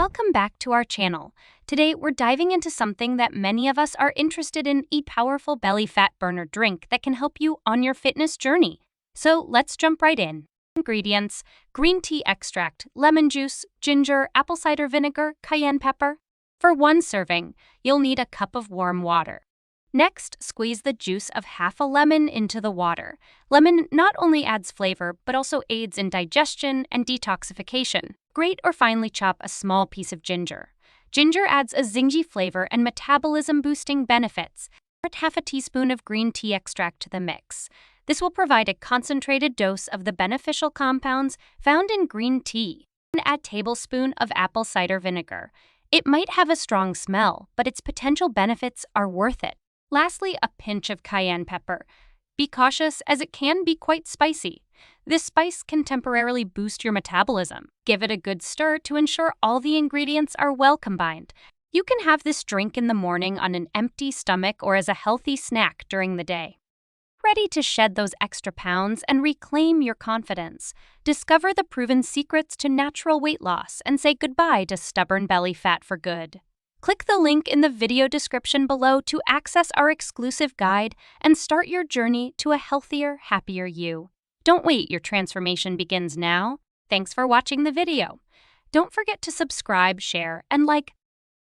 Welcome back to our channel. Today, we're diving into something that many of us are interested in, a powerful belly fat burner drink that can help you on your fitness journey. So let's jump right in. Ingredients: green tea extract, lemon juice, ginger, apple cider vinegar, cayenne pepper. For one serving, you'll need a cup of warm water. Next, squeeze the juice of half a lemon into the water. Lemon not only adds flavor, but also aids in digestion and detoxification. Grate or finely chop a small piece of ginger. Ginger adds a zingy flavor and metabolism-boosting benefits. Add half a teaspoon of green tea extract to the mix. This will provide a concentrated dose of the beneficial compounds found in green tea. And add a tablespoon of apple cider vinegar. It might have a strong smell, but its potential benefits are worth it. Lastly, a pinch of cayenne pepper. Be cautious as it can be quite spicy. This spice can temporarily boost your metabolism. Give it a good stir to ensure all the ingredients are well combined. You can have this drink in the morning on an empty stomach or as a healthy snack during the day. Ready to shed those extra pounds and reclaim your confidence? Discover the proven secrets to natural weight loss and say goodbye to stubborn belly fat for good. Click the link in the video description below to access our exclusive guide and start your journey to a healthier, happier you. Don't wait, your transformation begins now. Thanks for watching the video. Don't forget to subscribe, share, and like